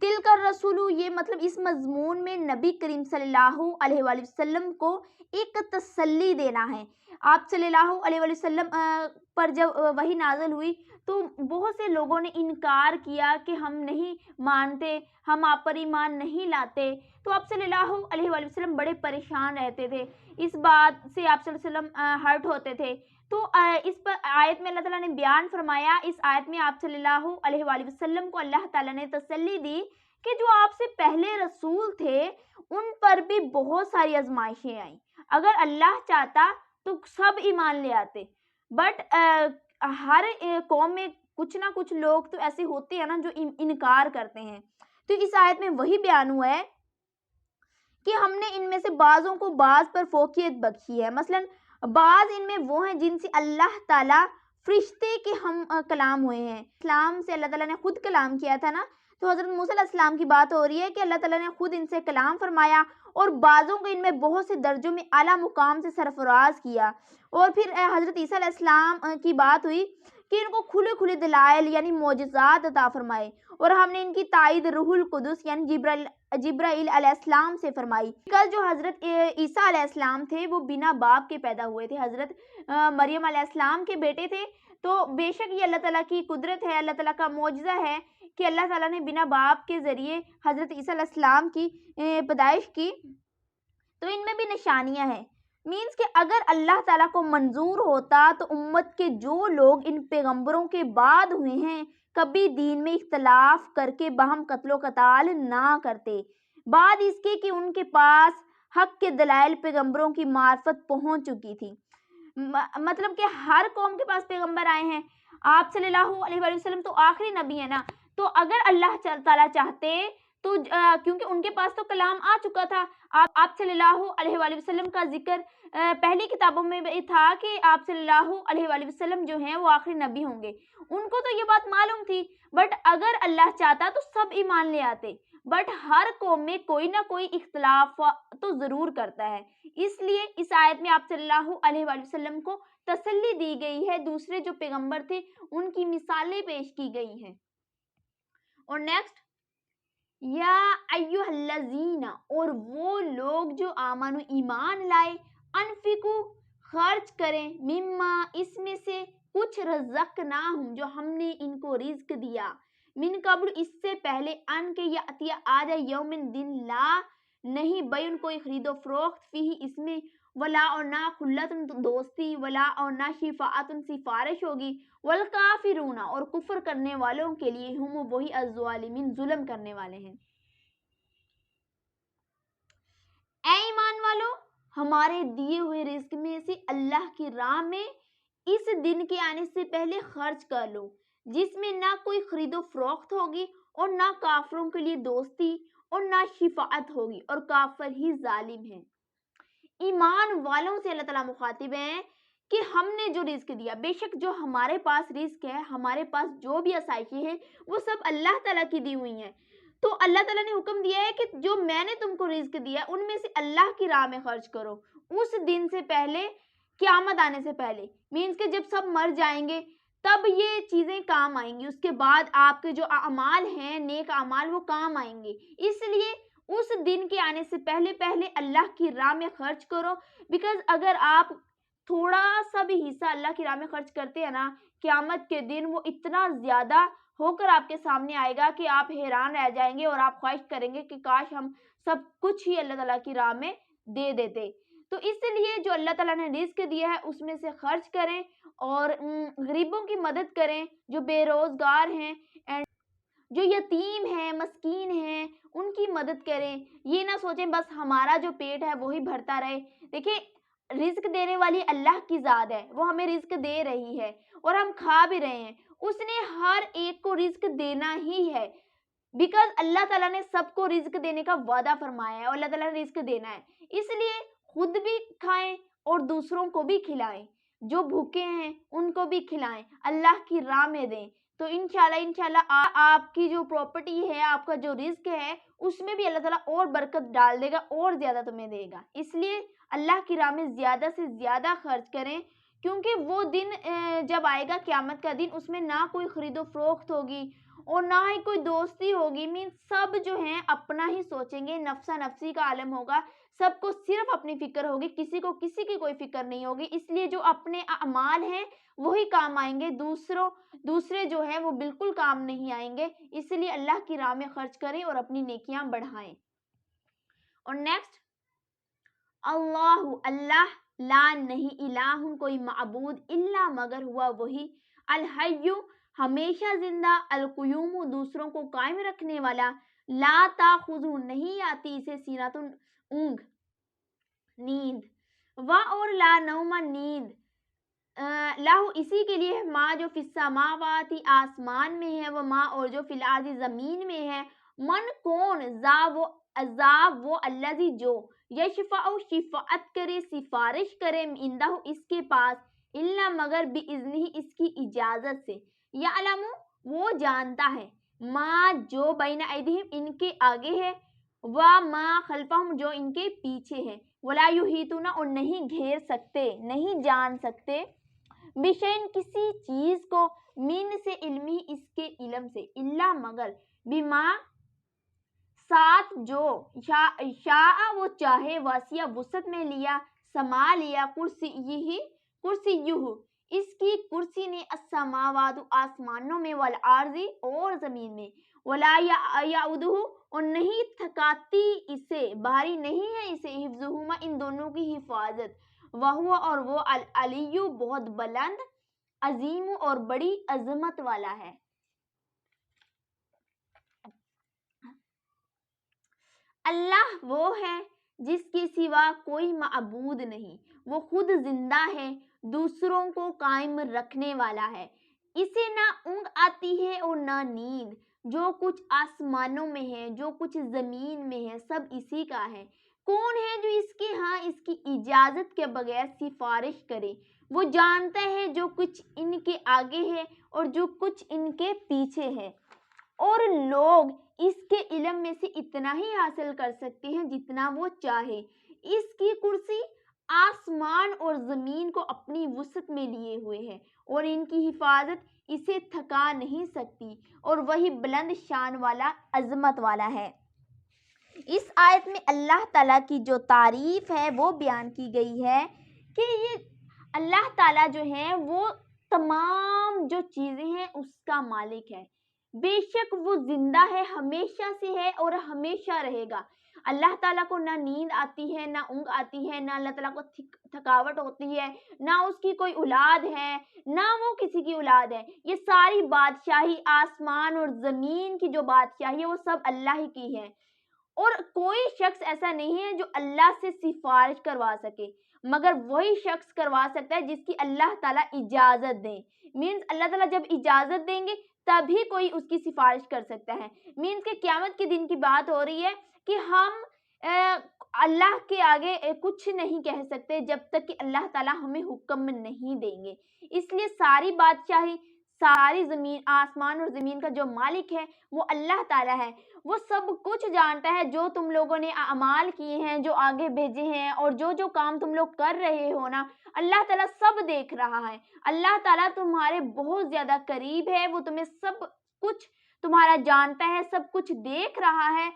تلک الرسول، یہ مطلب اس مضمون میں نبی کریم صلی اللہ علیہ وآلہ وسلم کو ایک تسلی دینا ہے۔ آپ صلی اللہ علیہ وآلہ وسلم پر جب وحی نازل ہوئی تو بہت سے لوگوں نے انکار کیا کہ ہم نہیں مانتے، ہم آپ پر ایمان نہیں لاتے، تو آپ صلی اللہ علیہ وآلہ وسلم بڑے پریشان رہتے تھے، اس بات سے آپ صلی اللہ علیہ وسلم ہرٹ ہوتے تھے۔ تو اس پر آیت میں اللہ تعالیٰ نے بیان فرمایا، اس آیت میں آپ صلی اللہ علیہ وآلہ وسلم کو اللہ تعالیٰ نے تسلی دی کہ جو آپ سے پہلے رسول تھے ان پر بھی بہت ساری آزمائشیں آئیں، اگر اللہ چاہتا تو سب ایمان لے آتے، بٹ ہر قوم میں کچھ نہ کچھ لوگ تو ایسے ہوتے ہیں نا جو انکار کرتے ہیں۔ تو اس آیت میں وہی بیان ہوا ہے کہ ہم نے ان میں سے بعضوں کو بعض پر فوقیت بخشی ہے، مثلاً بعض ان میں وہ ہیں جن سے اللہ تعالیٰ فرشتے کے ہم کلام ہوئے ہیں، اسلام سے اللہ تعالیٰ نے خود کلام کیا تھا نا، تو حضرت موسیٰ علیہ السلام کی بات ہو رہی ہے کہ اللہ تعالیٰ نے خود ان سے کلام فرمایا، اور بعضوں کو ان میں بہت سے درجوں میں اعلیٰ مقام سے سرفراز کیا۔ اور پھر حضرت عیسیٰ علیہ السلام کی بات ہوئی کہ ان کو کھلے کھلے دلائل یعنی معجزات عطا فرمائے، اور ہم نے ان کی تائید روح القدس یعنی جبرائیل علیہ السلام سے فرمائی، کل جو حضرت عیسیٰ علیہ السلام تھے وہ بنا باپ کے پیدا ہوئے تھے، حضرت مریم علیہ السلام کے بیٹے تھے، تو بے شک یہ اللہ تعالیٰ کی قدرت ہے، اللہ تعالیٰ کا معجزہ ہے کہ اللہ تعالیٰ نے بنا باپ کے ذریعے حضرت عیسیٰ علیہ السلام کی پیدائش کی، تو ان میں بھی نشانیاں ہیں۔ مینس کہ اگر اللہ تعالیٰ کو منظور ہوتا تو امت کے جو لوگ ان پیغمبروں کے بعد ہوئے ہیں کبھی دین میں اختلاف کر کے باہم قتل و قتال نہ کرتے، بعد اس کے کہ ان کے پاس حق کے دلائل پیغمبروں کی معرفت پہنچ چکی تھی۔ مطلب کہ ہر قوم کے پاس پیغمبر آئے ہیں، آپ صلی اللہ علیہ وآلہ وسلم تو آخری نبی ہے نا، تو اگر اللہ تعالیٰ چاہتے تو کیونکہ ان کے پاس تو کلام آ چکا تھا، آپ صلی اللہ علیہ وآلہ وسلم کا ذکر پہلی کتابوں میں بھی تھا کہ آپ صلی اللہ علیہ وآلہ وسلم جو ہیں وہ آخری نبی ہوں گے، ان کو تو یہ بات معلوم تھی، بٹ اگر اللہ چاہتا تو سب ایمان لے آتے، بٹ ہر قوم میں کوئی نہ کوئی اختلاف تو ضرور کرتا ہے، اس لیے اس آیت میں آپ صلی اللہ علیہ وآلہ وسلم کو تسلی دی گئی ہے، دوسرے جو پیغمبر تھے ان کی مثالیں پیش کی گئی ہیں۔ اور نیکسٹ، یا ایھا الذین، اور وہ لوگ جو آمنو ایمان لائے، انفقو خرچ کریں، مما اس میں سے کچھ رزقناہم جو ہم نے ان کو رزق دیا، من قبل اس سے پہلے، ان کے یاتی آ جائے یومن دن، لا نہیں بیعن کوئی خرید و فروخت، فیہ اس میں، ولا اور نہ خلتن دوستی، ولا اور نہ شفاعتن سفارش ہوگی، والکافرون اور کفر کرنے والوں کے لیے، ہم وہی الظالمین ظلم کرنے والے ہیں۔ اے ایمان والو، ہمارے دیے ہوئے رزق میں سے اللہ کی راہ میں اس دن کے آنے سے پہلے خرچ کر لو، جس میں نہ کوئی خرید و فروخت ہوگی اور نہ کافروں کے لیے دوستی اور نہ شفاعت ہوگی، اور کافر ہی ظالم ہیں۔ ایمان والوں سے اللہ تعالیٰ مخاطب ہیں کہ ہم نے جو رزق دیا، بے شک جو ہمارے پاس رزق ہے، ہمارے پاس جو بھی آسائشیں ہیں وہ سب اللہ تعالیٰ کی دی ہوئی ہیں، تو اللہ تعالیٰ نے حکم دیا ہے کہ جو میں نے تم کو رزق دیا ان میں سے اللہ کی راہ میں خرچ کرو، اس دن سے پہلے، قیامت آنے سے پہلے، مینس کہ جب سب مر جائیں گے تب یہ چیزیں کام آئیں گی، اس کے بعد آپ کے جو اعمال ہیں نیک اعمال وہ کام آئیں گے، اس لیے اس دن کے آنے سے پہلے پہلے اللہ کی راہ میں خرچ کرو، بیکاز اگر آپ تھوڑا سا بھی حصہ اللہ کی راہ میں خرچ کرتے ہیں نا، قیامت کے دن وہ اتنا زیادہ ہو کر آپ کے سامنے آئے گا کہ آپ حیران رہ جائیں گے اور آپ خواہش کریں گے کہ کاش ہم سب کچھ ہی اللہ تعالیٰ کی راہ میں دے دیتے۔ تو اس لیے جو اللہ تعالیٰ نے رزق دیا ہے اس میں سے خرچ کریں، اور غریبوں کی مدد کریں، جو بے روزگار ہیں، جو یتیم ہیں، مسکین ہیں، ان کی مدد کریں، یہ نہ سوچیں بس ہمارا جو پیٹ ہے وہی بھرتا رہے۔ دیکھیں رزق دینے والی اللہ کی ذات ہے، وہ ہمیں رزق دے رہی ہے اور ہم کھا بھی رہے ہیں، اس نے ہر ایک کو رزق دینا ہی ہے، بیکاز اللہ تعالیٰ نے سب کو رزق دینے کا وعدہ فرمایا ہے اور اللہ تعالیٰ نے رزق دینا ہے، اس لیے خود بھی کھائیں اور دوسروں کو بھی کھلائیں، جو بھوکے ہیں ان کو بھی کھلائیں، اللہ کی راہ میں دیں، تو انشاءاللہ آپ کی جو پراپرٹی ہے، آپ کا جو رزق ہے اس میں بھی اللہ تعالیٰ اور برکت ڈال دے گا اور زیادہ تمہیں دے گا، اس لیے اللہ کی راہ میں زیادہ سے زیادہ خرچ کریں، کیونکہ وہ دن جب آئے گا قیامت کا دن، اس میں نہ کوئی خرید و فروخت ہوگی اور نہ ہی کوئی دوستی ہوگی. مین سب جو ہیں اپنا ہی سوچیں گے, نفسا نفسی کا عالم ہوگا, سب کو صرف اپنی فکر ہوگی, کسی کو کسی کی کوئی فکر نہیں ہوگی. اس لیے جو اپنے اعمال ہیں وہی کام آئیں گے, دوسرے جو ہیں وہ بالکل کام نہیں آئیں گے. اس لیے اللہ کی راہ میں خرچ کریں اور اپنی نیکیاں بڑھائیں. اور نیکسٹ, اللہ لا نہیں الہ کوئی معبود الا مگر ہوا وہی, الحی ہمیشہ زندہ, القیوم دوسروں کو قائم رکھنے والا, لا تاخذہ نہیں آتی اسے سینۃ اونگ نیند, اور لا نوم نیند, لاہو اسی کے لیے ماں جو فی السماوات آسمان میں ہے, وہ ماں اور جو فی الارض زمین میں ہے, من کون, ذا وہ الذی جو, یشفع شفاعت کرے سفارش کرے, عندہ اس کے پاس, الا مگر باذنہ اس کی اجازت سے, یعلم وہ جانتا ہے, ما جو بین ایدیہم ان کے آگے ہے, وما خلفہم جو ان کے پیچھے ہے, ولا یحیطون اور نہیں گھیر سکتے, نہیں جان سکتے, بشین کسی چیز کو, من سے علمی اس کے علم سے, الا مگر بما ساتھ جو, شاء وہ چاہے, واسیہ وسعت میں لیا, سما لیا, کرسیہ اس کی کرسی نے, السماوات آسمانوں میں, والارض اور زمین میں, ولا یعودہ اور نہیں تھکاتی اسے, بھاری نہیں ہے اسے, حفظہما ان دونوں کی حفاظت, وہو اور وہ, العلی بہت بلند, عظیم اور بڑی عظمت والا ہے. اللہ وہ ہے جس کے سوا کوئی معبود نہیں, وہ خود زندہ ہے, دوسروں کو قائم رکھنے والا ہے, اسے نہ اونگ آتی ہے اور نہ نیند, جو کچھ آسمانوں میں ہے, جو کچھ زمین میں ہے, سب اسی کا ہے. کون ہے جو اس کے ہاں اس کی اجازت کے بغیر سفارش کرے, وہ جانتا ہے جو کچھ ان کے آگے ہے اور جو کچھ ان کے پیچھے ہے, اور لوگ اس کے علم میں سے اتنا ہی حاصل کر سکتے ہیں جتنا وہ چاہے. اس کی کرسی آسمان اور زمین کو اپنی وسعت میں لیے ہوئے ہے, اور ان کی حفاظت اسے تھکا نہیں سکتی, اور وہی بلند شان والا, عظمت والا ہے. اس آیت میں اللہ تعالیٰ کی جو تعریف ہے وہ بیان کی گئی ہے کہ یہ اللہ تعالیٰ جو ہے وہ تمام جو چیزیں ہیں اس کا مالک ہے, بے شک وہ زندہ ہے, ہمیشہ سے ہے اور ہمیشہ رہے گا. اللہ تعالیٰ کو نہ نیند آتی ہے, نہ اونگ آتی ہے, نہ اللہ تعالیٰ کو تھکاوٹ ہوتی ہے, نہ اس کی کوئی اولاد ہے, نہ وہ کسی کی اولاد ہے. یہ ساری بادشاہی, آسمان اور زمین کی جو بادشاہی ہے وہ سب اللہ ہی کی ہے, اور کوئی شخص ایسا نہیں ہے جو اللہ سے سفارش کروا سکے, مگر وہی شخص کروا سکتا ہے جس کی اللہ تعالیٰ اجازت دیں. مینز اللہ تعالیٰ جب اجازت دیں گے تبھی کوئی اس کی سفارش کر سکتا ہے. مینز کہ قیامت کے دن کی بات ہو رہی ہے کہ ہم اللہ کے آگے کچھ نہیں کہہ سکتے جب تک کہ اللہ تعالیٰ ہمیں حکم نہیں دیں گے. اس لیے ساری بادشاہی, ساری زمین, آسمان اور زمین کا جو مالک ہے وہ اللہ تعالیٰ ہے. وہ سب کچھ جانتا ہے, جو تم لوگوں نے اعمال کیے ہیں, جو آگے بھیجے ہیں, اور جو کام تم لوگ کر رہے ہو نا, اللہ تعالیٰ سب دیکھ رہا ہے. اللہ تعالیٰ تمہارے بہت زیادہ قریب ہے, وہ تمہیں سب کچھ تمہارا جانتا ہے, سب کچھ دیکھ رہا ہے.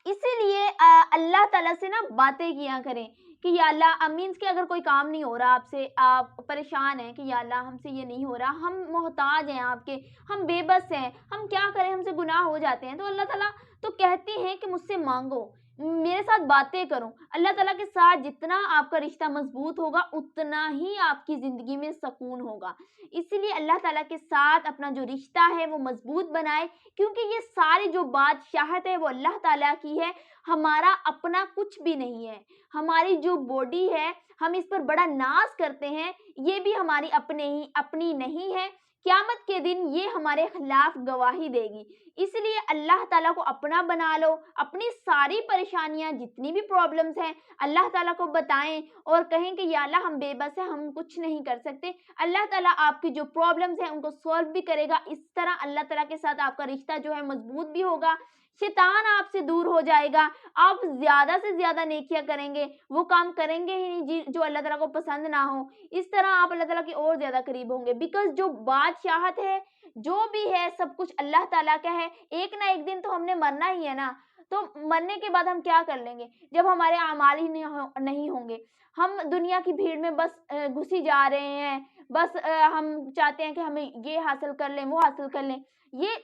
اسی لیے اللہ تعالیٰ سے نا باتیں کیا کریں کہ یا اللہ, مینس کہ اگر کوئی کام نہیں ہو رہا آپ سے, آپ پریشان ہیں کہ یا اللہ ہم سے یہ نہیں ہو رہا, ہم محتاج ہیں آپ کے, ہم بے بس ہیں, ہم کیا کریں, ہم سے گناہ ہو جاتے ہیں, تو اللہ تعالیٰ تو کہتے ہیں کہ مجھ سے مانگو, میرے ساتھ باتیں کرو. اللہ تعالیٰ کے ساتھ جتنا آپ کا رشتہ مضبوط ہوگا اتنا ہی آپ کی زندگی میں سکون ہوگا. اسی لیے اللہ تعالیٰ کے ساتھ اپنا جو رشتہ ہے وہ مضبوط بنائے, کیونکہ یہ ساری جو بادشاہت ہے وہ اللہ تعالیٰ کی ہے, ہمارا اپنا کچھ بھی نہیں ہے. ہماری جو باڈی ہے ہم اس پر بڑا ناز کرتے ہیں, یہ بھی ہماری اپنی نہیں ہے. قیامت کے دن یہ ہمارے خلاف گواہی دے گی. اس لیے اللہ تعالیٰ کو اپنا بنا لو, اپنی ساری پریشانیاں, جتنی بھی پرابلمز ہیں اللہ تعالیٰ کو بتائیں اور کہیں کہ یا اللہ ہم بے بس ہیں, ہم کچھ نہیں کر سکتے. اللہ تعالیٰ آپ کی جو پرابلمز ہیں ان کو سولو بھی کرے گا. اس طرح اللہ تعالیٰ کے ساتھ آپ کا رشتہ جو ہے مضبوط بھی ہوگا, شیطان آپ سے دور ہو جائے گا، آپ زیادہ سے زیادہ نیکیاں کریں گے، وہ کام کریں گے ہی نہیں جو اللہ تعالیٰ کو پسند نہ ہو، اس طرح آپ اللہ تعالیٰ کی اور زیادہ قریب ہوں گے، بیکاز جو بادشاہت ہے، جو بھی ہے، سب کچھ اللہ تعالیٰ کا ہے، ایک نہ ایک دن تو ہم نے مرنا ہی ہے نا، تو مرنے کے بعد ہم کیا کر لیں گے جب ہمارے اعمال ہی نہیں ہوں گے، ہم دنیا کی بھیڑ میں بس گھسی جا رہے ہیں، بس ہم چاہتے ہیں کہ ہمیں یہ حاصل کر لیں، وہ حاصل کر لیں، یہ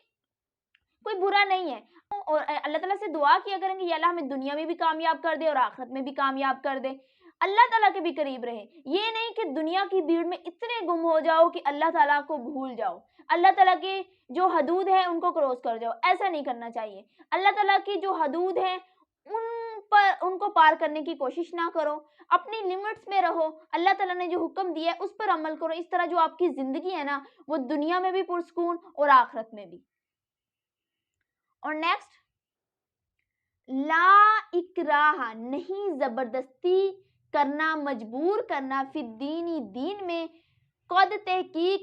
کوئی برا نہیں ہے، اور اللہ تعالیٰ سے دعا کیا کریں گے یا اللہ ہمیں دنیا میں بھی کامیاب کر دے اور آخرت میں بھی کامیاب کر دے، اللہ تعالیٰ کے بھی قریب رہے، یہ نہیں کہ دنیا کی بھیڑ میں اتنے گم ہو جاؤ کہ اللہ تعالیٰ کو بھول جاؤ، اللہ تعالیٰ کی جو حدود ہے ان کو کراس کر جاؤ، ایسا نہیں کرنا چاہیے، اللہ تعالیٰ کی جو حدود ہے ان کو پار کرنے کی کوشش نہ کرو، اپنی لمٹس میں رہو، اللہ تعالیٰ نے جو حکم دیا ہے اس پر عمل کرو، اس طرح جو آپ کی زندگی ہے نا وہ دنیا میں بھی پرسکون اور آخرت میں بھی۔ اور نیکسٹ، لا اکراہ، نہیں زبردستی کرنا، مجبور کرنا، فی الدین، دین میں، قد تحقیق،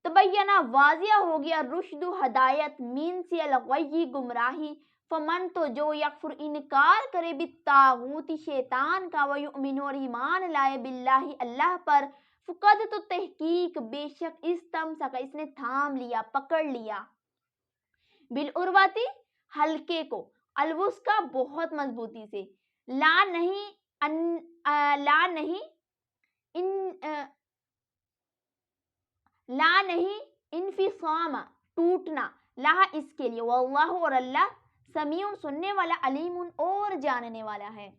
تبینہ، واضح ہو گیا، رشد، ہدایت، مین سے الغی، گمراہی، فمن، تو جو، یکفر، انکار کرے، بالطاغوت، شیطان کا، ویؤمن، اور ایمان لائے، باللہ، اللہ پر، فقد، تو تحقیق، بے شک، استمسک، اس نے تھام لیا، پکڑ لیا، بالعرواتی، ہلکے کو، الوثقی، بہت مضبوطی سے، لا نہیں انفصام، ٹوٹنا، لہا، اس کے لیے، واللہ، اور اللہ، سمیع، سننے والا، علیم، اور جاننے والا ہے۔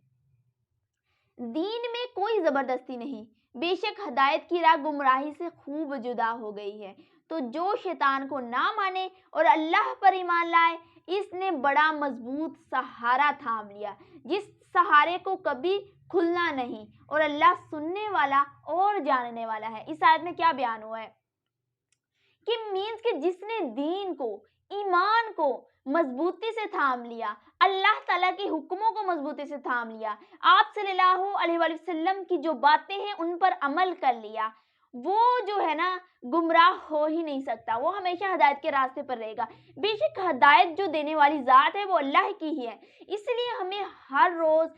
دین میں کوئی زبردستی نہیں، بے شک ہدایت کی راہ گمراہی سے خوب جدا ہو گئی ہے، تو جو شیطان کو نہ مانے اور اللہ پر ایمان لائے، اس نے بڑا مضبوط سہارا تھام لیا، جس سہارے کو کبھی کھلنا نہیں، اور اللہ سننے والا اور جاننے والا ہے۔ اس آیت میں کیا بیان ہوا ہے کہ مینز کہ جس نے دین کو، ایمان کو مضبوطی سے تھام لیا، اللہ تعالیٰ کے حکموں کو مضبوطی سے تھام لیا، آپ صلی اللہ علیہ وآلہ وسلم کی جو باتیں ہیں ان پر عمل کر لیا، وہ جو ہے نا گمراہ ہو ہی نہیں سکتا، وہ ہمیشہ ہدایت کے راستے پر رہے گا، بے شک ہدایت جو دینے والی ذات ہے وہ اللہ کی ہی ہے، اس لیے ہمیں ہر روز،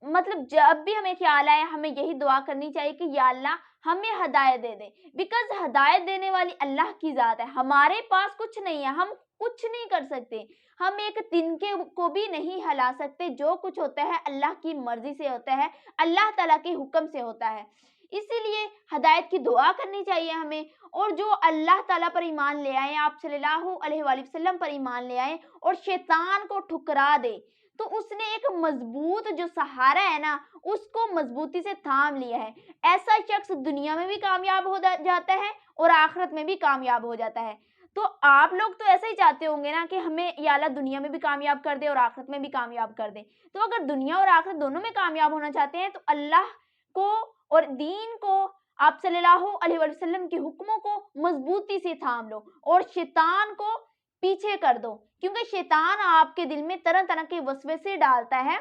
مطلب جب بھی ہمیں خیال آئے، ہمیں یہی دعا کرنی چاہیے کہ یا اللہ ہمیں ہدایت دے دے، بیکاز ہدایت دینے والی اللہ کی ذات ہے، ہمارے پاس کچھ نہیں ہے، ہم کچھ نہیں کر سکتے، ہم ایک تنکے کو بھی نہیں ہلا سکتے، جو کچھ ہوتا ہے اللہ کی مرضی سے ہوتا ہے، اللہ تعالیٰ کے حکم سے ہوتا ہے، اسی لیے ہدایت کی دعا کرنی چاہیے ہمیں، اور جو اللہ تعالیٰ پر ایمان لے آئے، آپ صلی اللہ علیہ وآلہ وسلم پر ایمان لے آئے اور شیطان کو ٹھکرا دے، تو اس نے ایک مضبوط جو سہارا ہے نا اس کو مضبوطی سے تھام لیا ہے، ایسا شخص دنیا میں بھی کامیاب ہو جاتا ہے اور آخرت میں بھی کامیاب ہو جاتا ہے۔ تو آپ لوگ تو ایسا ہی چاہتے ہوں گے نا کہ ہمیں یا اللہ دنیا میں بھی کامیاب کر دے اور آخرت میں بھی کامیاب کر دے، تو اگر دنیا اور آخرت دونوں میں کامیاب ہونا چاہتے ہیں تو اللہ کو اور دین کو، آپ صلی اللہ علیہ وسلم کے حکموں کو مضبوطی سے تھام لو اور شیطان کو پیچھے کر دو، کیونکہ شیطان آپ کے دل میں طرح طرح کے وسوسے ڈالتا ہے،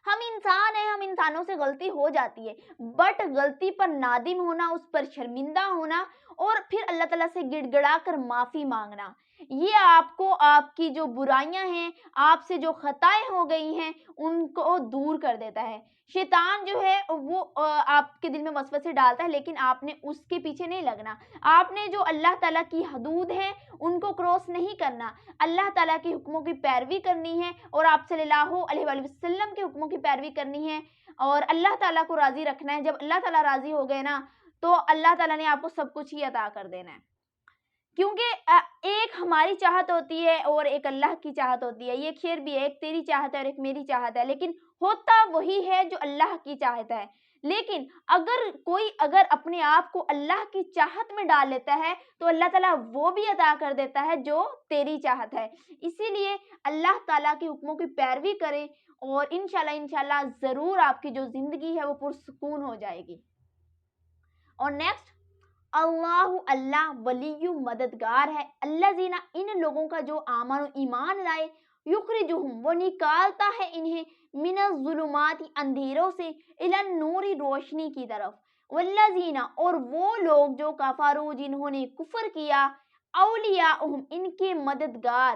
ہم انسان ہیں، ہم انسانوں سے غلطی ہو جاتی ہے، بٹ غلطی پر نادم ہونا، اس پر شرمندہ ہونا اور پھر اللہ تعالیٰ سے گڑ گڑا کر معافی مانگنا، یہ آپ کو آپ کی جو برائیاں ہیں، آپ سے جو خطائیں ہو گئی ہیں ان کو دور کر دیتا ہے۔ شیطان جو ہے وہ آپ کے دل میں وسوسے ڈالتا ہے، لیکن آپ نے اس کے پیچھے نہیں لگنا، آپ نے جو اللہ تعالیٰ کی حدود ہیں ان کو کراس نہیں کرنا، اللہ تعالیٰ کے حکموں کی پیروی کرنی ہے اور آپ صلی اللہ علیہ وآلہ وسلم کے حکموں کی پیروی کرنی ہے اور اللہ تعالیٰ کو راضی رکھنا ہے۔ جب اللہ تعالیٰ راضی ہو گئے نا تو اللہ تعالیٰ نے آپ کو سب کچھ ہی عطا کر دینا ہے، کیونکہ ایک ہماری چاہت ہوتی ہے اور ایک اللہ کی چاہت ہوتی ہے، یہ ایک شعر بھی ہے، ایک تیری چاہت ہے اور ایک میری چاہت ہے، لیکن ہوتا وہی ہے جو اللہ کی چاہت ہے، لیکن اگر اپنے آپ کو اللہ کی چاہت میں ڈال لیتا ہے تو اللہ تعالیٰ وہ بھی عطا کر دیتا ہے جو تیری چاہت ہے، اسی لیے اللہ تعالیٰ کے حکموں کی پیروی کریں اور انشاءاللہ ضرور آپ کی جو زندگی ہے وہ پرسکون ہو جائے گی۔ اور نیکسٹ، اللہ ولی، مددگار ہے، اللہ زینا، ان لوگوں کا جو ایمان لائے، یخرجہم، وہ نکالتا ہے انہیں، من الظلمات، اندھیروں سے، الی النور، روشنی کی طرف، والذین، اور وہ لوگ جو کفروا، جنہوں نے کفر کیا، اولیاءہم، ان کے مددگار،